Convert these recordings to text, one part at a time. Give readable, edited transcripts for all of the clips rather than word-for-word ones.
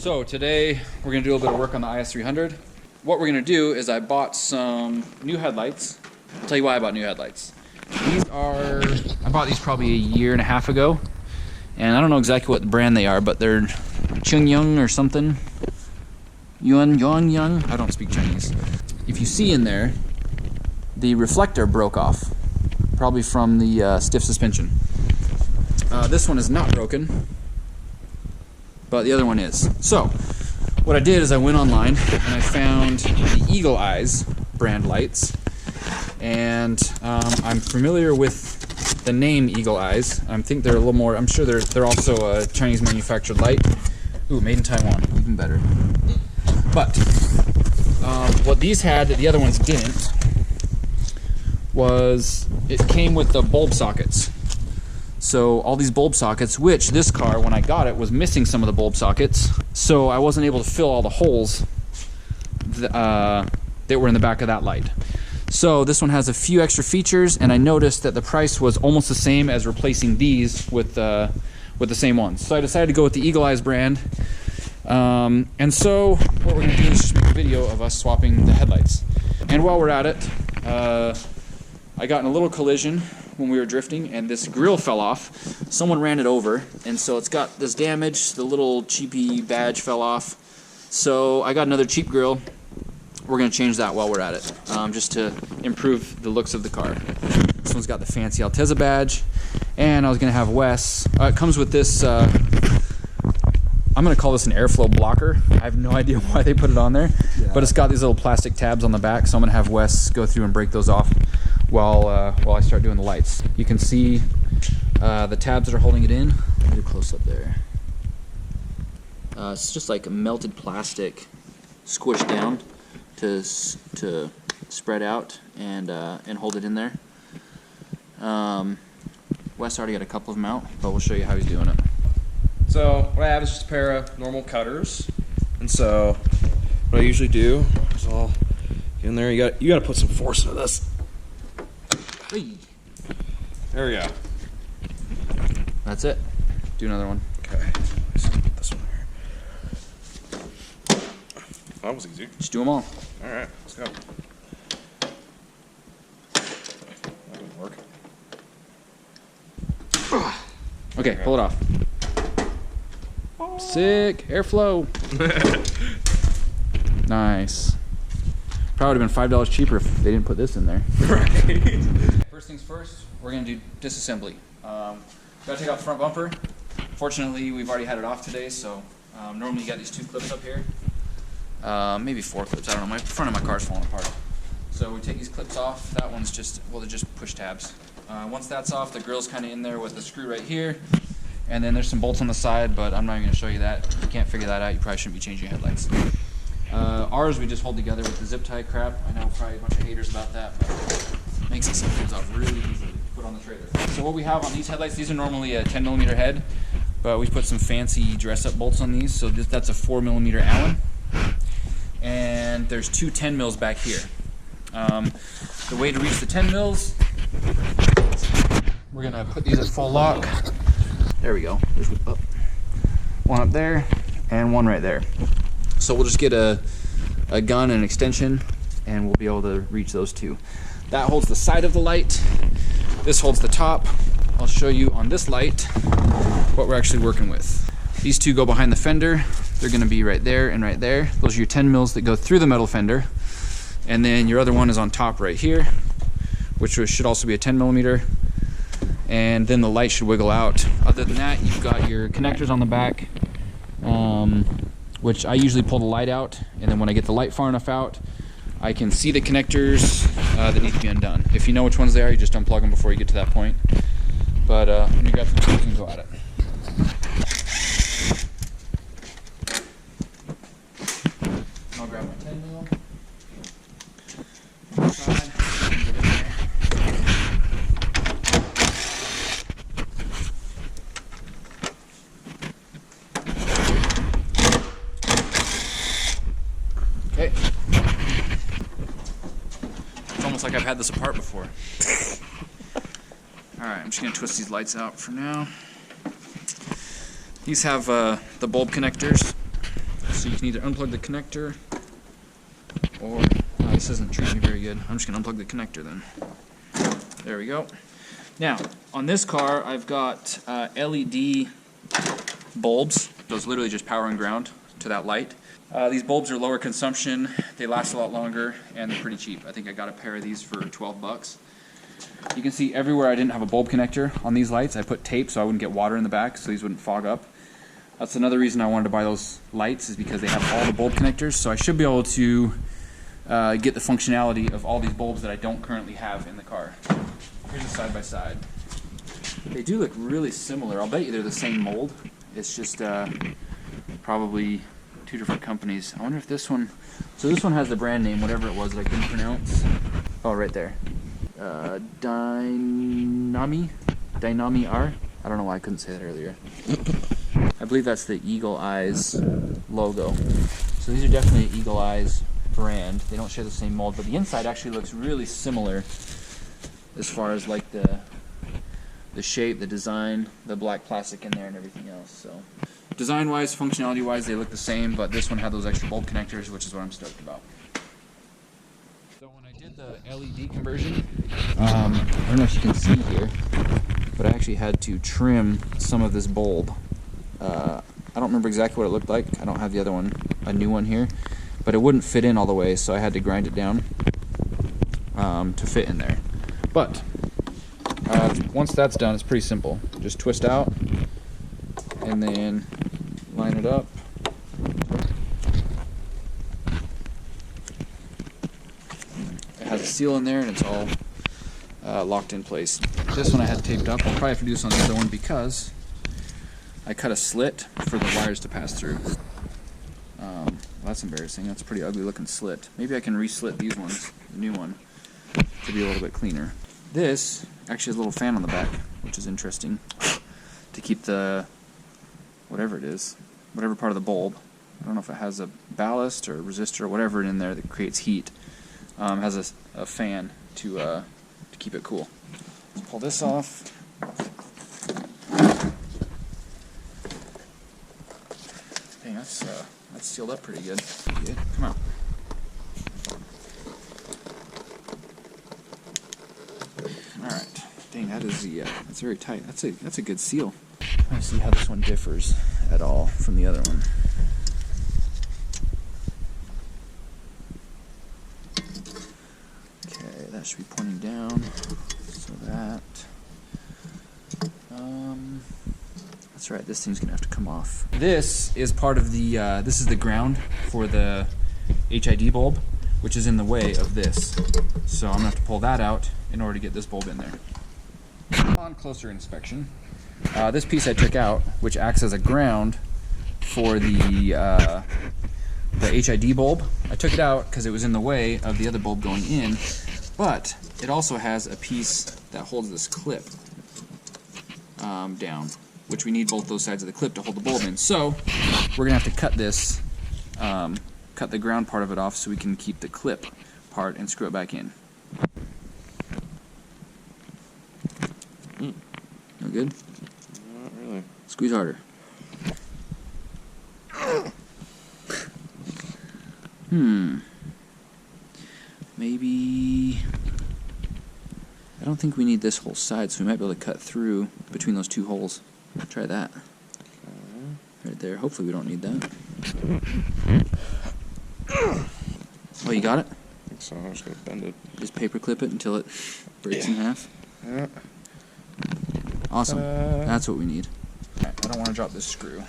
So today we're going to do a little bit of work on the IS300. What we're going to do is I bought some new headlights. I'll tell you why I bought new headlights. I bought these probably a year and a half ago, and I don't know exactly what brand they are, but they're Chungyung or something. Yuan, I don't speak Chinese. If you see in there, the reflector broke off, probably from the stiff suspension. This one is not broken, but the other one is. So, what I did is I went online and I found the Eagle Eyes brand lights, and I'm familiar with the name Eagle Eyes. I think they're a little more. I'm sure they're also a Chinese manufactured light. Ooh, made in Taiwan, even better. But what these had that the other ones didn't was it came with the bulb sockets. So all these bulb sockets, which this car, when I got it, was missing some of the bulb sockets. So I wasn't able to fill all the holes that were in the back of that light. So this one has a few extra features, and I noticed that the price was almost the same as replacing these with the same ones. So I decided to go with the Eagle Eyes brand. And so what we're going to do is just make a video of us swapping the headlights. And while we're at it, I got in a little collision when we were drifting, and this grill fell off. Someone ran it over, and so it's got this damage. The little cheapy badge fell off. So I got another cheap grill. We're going to change that while we're at it, just to improve the looks of the car. This one's got the fancy Alteza badge, and I was going to have Wes. It comes with this, I'm going to call this an airflow blocker. I have no idea why they put it on there, but it's got these little plastic tabs on the back, so I'm going to have Wes go through and break those off while I start doing the lights. You can see the tabs that are holding it in. I'll get a close up there. It's just like a melted plastic squished down to spread out and hold it in there. Wes already got a couple of them out, but we'll show you how he's doing it. So what I have is just a pair of normal cutters, and so what I usually do is I'll get in there. You got to put some force into this. Hey. There we go. That's it. Do another one. Okay. Let's put this one here. That was easy. Just do them all. All right, let's go. That didn't work. Okay, pull it off. Sick airflow. Nice. Probably would have been $5 cheaper if they didn't put this in there. Right. First things first, we're going to do disassembly. Got to take out the front bumper. Fortunately, we've already had it off today, so normally you got these 2 clips up here. Maybe 4 clips, I don't know. My front of my car's falling apart. So we take these clips off. That one's just, well, they're just push tabs. Once that's off, the grille's kind of in there with the screw right here. And then there's some bolts on the side, but I'm not even going to show you that. If you can't figure that out, you probably shouldn't be changing your headlights. Ours we just hold together with the zip tie crap. I know probably a bunch of haters about that, but it makes it sometimes off really easy to put on the trailer. So what we have on these headlights, these are normally a 10mm head, but we put some fancy dress-up bolts on these. So that's a 4mm Allen, and there's 2 10 mils back here. The way to reach the 10 mils, we're gonna put these at full lock. There we go. There's one up there and one right there. So we'll just get a gun and an extension, and we'll be able to reach those 2. That holds the side of the light. This holds the top. I'll show you on this light what we're actually working with. These 2 go behind the fender. They're going to be right there and right there. Those are your 10 mils that go through the metal fender. And then your other one is on top right here, which should also be a 10mm. And then the light should wiggle out. Other than that, you've got your connectors on the back, which I usually pull the light out, and then when I get the light far enough out, I can see the connectors that need to be undone. If you know which ones they are, you just unplug them before you get to that point. But when you grab some tools, you can go at it. I'll grab my 10mm. Okay. It's almost like I've had this apart before. Alright, I'm just going to twist these lights out for now. These have the bulb connectors. So you can either unplug the connector, or this isn't treating me very good. I'm just gonna unplug the connector then. There we go. Now, on this car, I've got LED bulbs. Those literally just power and ground to that light. These bulbs are lower consumption, they last a lot longer, and they're pretty cheap. I think I got a pair of these for 12 bucks. You can see everywhere I didn't have a bulb connector on these lights, I put tape so I wouldn't get water in the back, so these wouldn't fog up. That's another reason I wanted to buy those lights, is because they have all the bulb connectors, so I should be able to get the functionality of all these bulbs that I don't currently have in the car. Here's a side-by-side. They do look really similar. I'll bet you they're the same mold. It's just probably two different companies. I wonder if this one... So this one has the brand name, whatever it was that I couldn't pronounce. Oh, right there. Dynami R? I don't know why I couldn't say that earlier. I believe that's the Eagle Eyes logo. So these are definitely Eagle Eyes brand. They don't share the same mold, but the inside actually looks really similar as far as like the shape, the design, the black plastic in there and everything else. So design-wise, functionality-wise, they look the same, but this one had those extra bulb connectors, which is what I'm stoked about. So when I did the LED conversion, I don't know if you can see here, but I actually had to trim some of this bulb. I don't remember exactly what it looked like. I don't have the other one, a new one here, but it wouldn't fit in all the way, so I had to grind it down to fit in there. But once that's done, it's pretty simple. Just twist out and then line it up. It has a seal in there and it's all locked in place. This one I had taped up. I'll probably have to do this on the other one because I cut a slit for the wires to pass through. Well, that's embarrassing. That's a pretty ugly looking slit. Maybe I can re-slit these ones, the new one, to be a little bit cleaner. This actually has a little fan on the back, which is interesting, to keep the, whatever it is, whatever part of the bulb. I don't know if it has a ballast or a resistor or whatever in there that creates heat. Has a fan to keep it cool. Let's pull this off. Dang, that's sealed up pretty good. Come on. Alright. Dang, that is that's very tight. That's a good seal. Let's see how this one differs at all from the other one. Okay, that should be pointing down. So that that's right, this thing's gonna have to come off. This is part of the this is the ground for the HID bulb, which is in the way of this. So I'm gonna have to pull that out in order to get this bulb in there. On closer inspection, this piece I took out, which acts as a ground for the HID bulb. I took it out because it was in the way of the other bulb going in, but it also has a piece that holds this clip down, which we need both those sides of the clip to hold the bulb in. So we're gonna have to cut this, cut the ground part of it off so we can keep the clip part and screw it back in. No good? Not really. Squeeze harder. Maybe... I don't think we need this whole side, so we might be able to cut through between those two holes. Try that. Right there. Hopefully we don't need that. Oh, you got it? I think so. I'm just going to bend it. Just paper clip it until it breaks in half. Yeah. Awesome. That's what we need. Right, I don't want to drop this screw.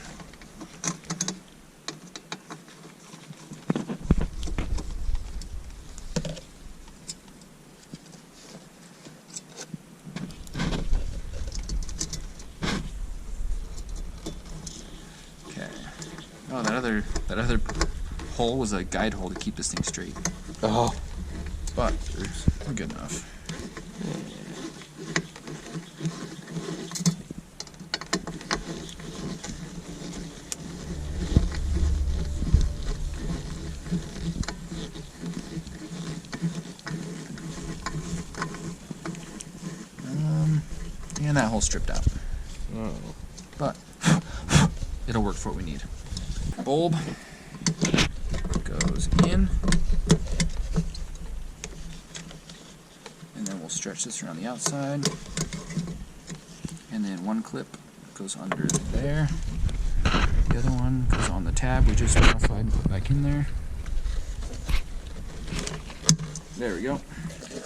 Okay. Oh, that other hole was a guide hole to keep this thing straight. Oh. But we're good enough. And that hole stripped out. Oh. But it'll work for what we need. Bulb goes in. And then we'll stretch this around the outside. And then one clip goes under there. The other one goes on the tab we just modified and put back in there. There we go.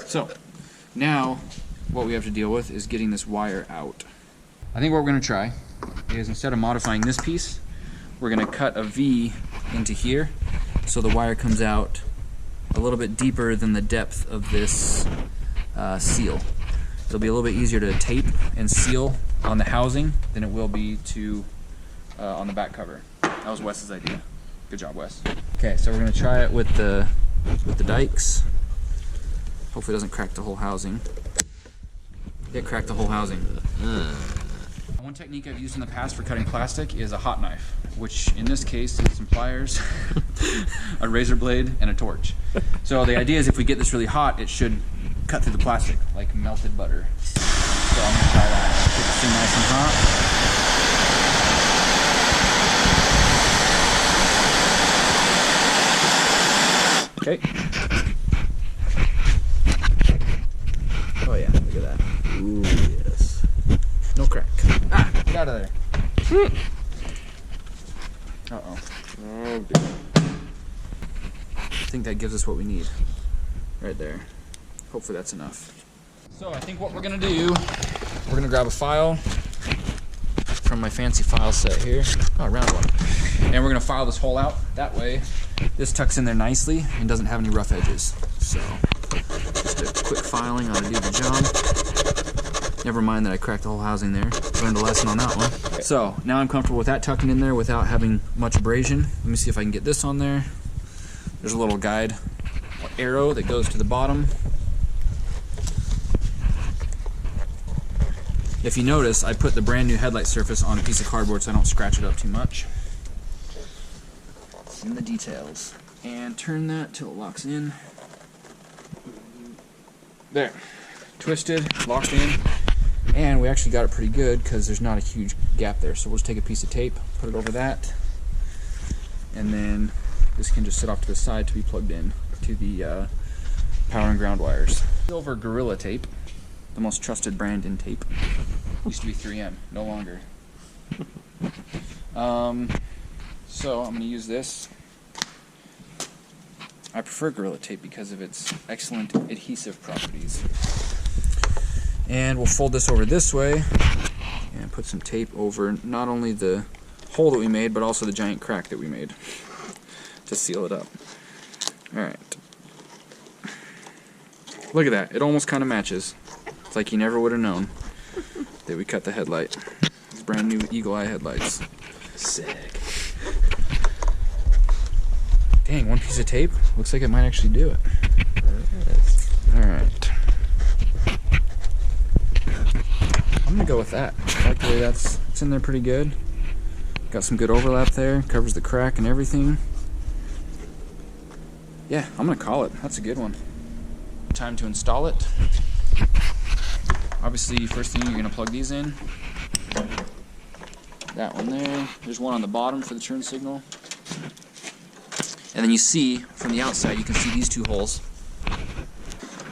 So, now what we have to deal with is getting this wire out. I think what we're going to try is, instead of modifying this piece, we're going to cut a V into here so the wire comes out a little bit deeper than the depth of this seal. It'll be a little bit easier to tape and seal on the housing than it will be to on the back cover. That was Wes's idea. Good job, Wes. Okay, so we're going to try it with the dikes. Hopefully it doesn't crack the whole housing. It cracked the whole housing. One technique I've used in the past for cutting plastic is a hot knife, which in this case is some pliers, a razor blade, and a torch. So the idea is, if we get this really hot, it should cut through the plastic like melted butter. So I'm going to try that. Get this thing nice and hot. Okay. Oh yeah, look at that. Ooh, yes. No crack. Ah, get out of there. Uh-oh. Oh, dear. I think that gives us what we need. Right there. Hopefully that's enough. So I think what we're gonna do, we're gonna grab a file from my fancy file set here. Oh, a round one. And we're gonna file this hole out. That way, this tucks in there nicely and doesn't have any rough edges. So, just a quick filing ought to do the job. Never mind that I cracked the whole housing there. Learned a lesson on that one. So, now I'm comfortable with that tucking in there without having much abrasion. Let me see if I can get this on there. There's a little guide arrow that goes to the bottom. If you notice, I put the brand new headlight surface on a piece of cardboard so I don't scratch it up too much. It's in the details. And turn that till it locks in. There. Twisted, locked in. And we actually got it pretty good because there's not a huge gap there. So we'll just take a piece of tape, put it over that, and then this can just sit off to the side to be plugged in to the power and ground wires. Silver Grille tape, the most trusted brand in tape. Used to be 3M, no longer. So I'm going to use this. I prefer Grille tape because of its excellent adhesive properties. And we'll fold this over this way and put some tape over not only the hole that we made, but also the giant crack that we made to seal it up. Alright. Look at that. It almost kind of matches. It's like you never would have known that we cut the headlight. It's brand new Eagle Eye headlights. Sick. Dang, one piece of tape? Looks like it might actually do it. Alright. I'm gonna go with that. I like the way it's in there pretty good. Got some good overlap there, covers the crack and everything. Yeah, I'm gonna call it. That's a good one. Time to install it. Obviously, first thing, you're gonna plug these in. That one there. There's one on the bottom for the turn signal. And then you see, from the outside, you can see these two holes.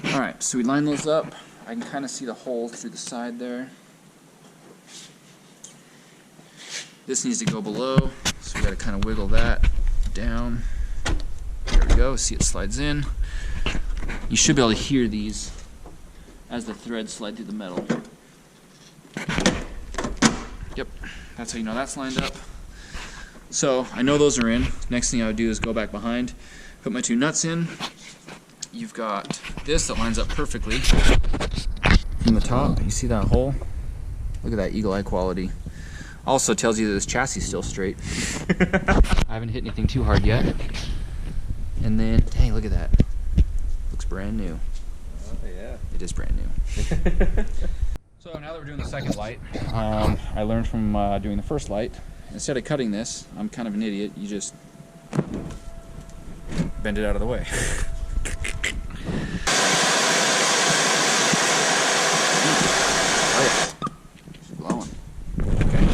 Alright, so we line those up. I can kind of see the hole through the side there. This needs to go below, so we got to kind of wiggle that down. There we go, see it slides in. You should be able to hear these as the threads slide through the metal. Yep, that's how you know that's lined up. So, I know those are in. Next thing I would do is go back behind, put my two nuts in. You've got this that lines up perfectly from the top. You see that hole? Look at that Eagle Eye quality. Also tells you that this chassis is still straight. I haven't hit anything too hard yet. And then, dang, look at that. Looks brand new. Oh, yeah. It is brand new. So now that we're doing the second light, I learned from doing the first light, instead of cutting this, I'm kind of an idiot, you just bend it out of the way. Oh yeah, it's blowing. Okay.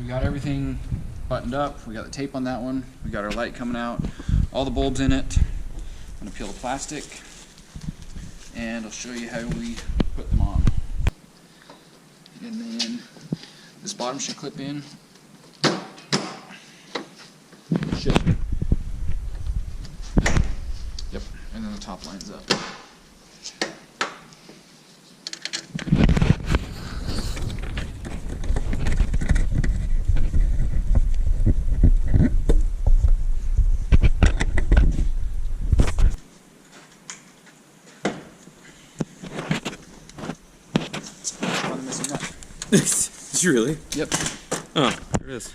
we got everything buttoned up. We got the tape on that one. We got our light coming out. All the bulbs in it. I'm gonna peel the plastic, and I'll show you how we put them on. And then this bottom should clip in. Should. Yep. And then the top lines up. Did you really? Yep. Oh, there it is.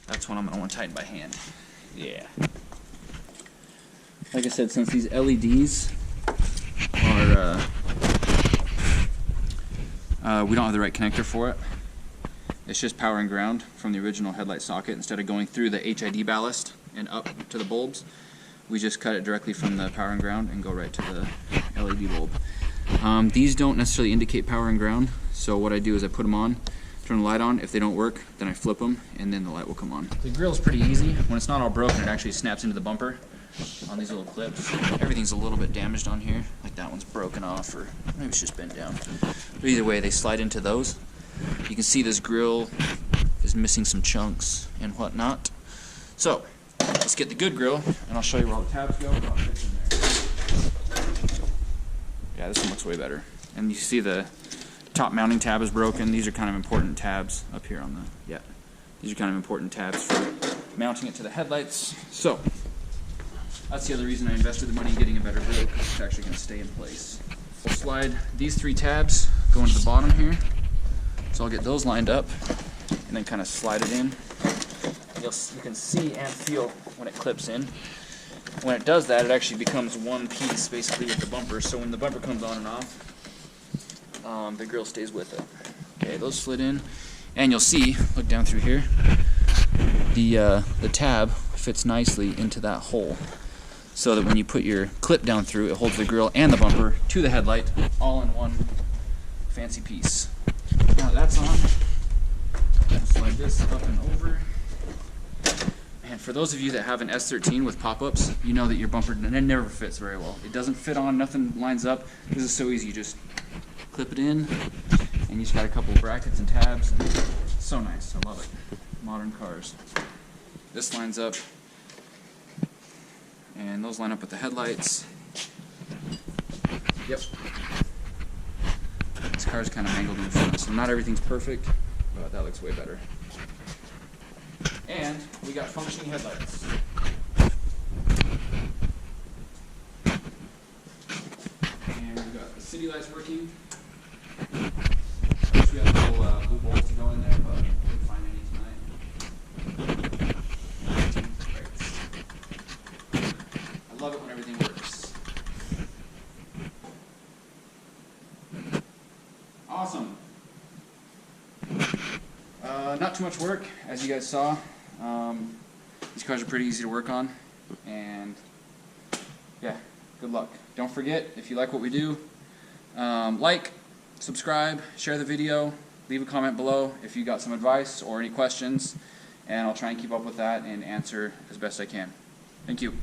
That's one I'm going to want to tighten by hand. Yeah. Like I said, since these LEDs are, we don't have the right connector for it. It's just power and ground from the original headlight socket. Instead of going through the HID ballast and up to the bulbs, we just cut it directly from the power and ground and go right to the LED bulb. These don't necessarily indicate power and ground, so what I do is I put them on, turn the light on. If they don't work, then I flip them, and then the light will come on. The grille's pretty easy. When it's not all broken, it actually snaps into the bumper on these little clips. Everything's a little bit damaged on here, like that one's broken off, or maybe it's just bent down. But either way, they slide into those. You can see this grill is missing some chunks and whatnot. So, let's get the good grill, and I'll show you where all the tabs go. I'll fix them there. Yeah, this one looks way better. And you see the top mounting tab is broken. These are kind of important tabs up here on the, yeah. These are kind of important tabs for mounting it to the headlights. So, that's the other reason I invested the money in getting a better grill, because it's actually going to stay in place. We'll slide these three tabs, go into the bottom here. So I'll get those lined up, and then kind of slide it in. You can see and feel when it clips in. When it does that, it actually becomes one piece basically with the bumper. So when the bumper comes on and off, the grill stays with it. Okay, those slid in, and you'll see, look down through here, the tab fits nicely into that hole, so that when you put your clip down through, it holds the grill and the bumper to the headlight all in one fancy piece. Now that that's on, I'll slide this up and over. And for those of you that have an S13 with pop-ups, you know that your bumper never fits very well. It doesn't fit on, nothing lines up. This is so easy, you just clip it in, and you just got a couple of brackets and tabs. And so nice, I love it. Modern cars. This lines up, and those line up with the headlights. Yep. This car's kind of mangled in the front, so not everything's perfect, but that looks way better. And we got functioning headlights. And we've got the city lights working. Of course, we have little blue bolts to go in there, but we didn't find any tonight. Great. I love it when everything works. Awesome. Not too much work, as you guys saw. These cars are pretty easy to work on, and yeah, good luck. Don't forget, if you like what we do, like, subscribe, share the video, leave a comment below if you got some advice or any questions, and I'll try and keep up with that and answer as best I can. Thank you.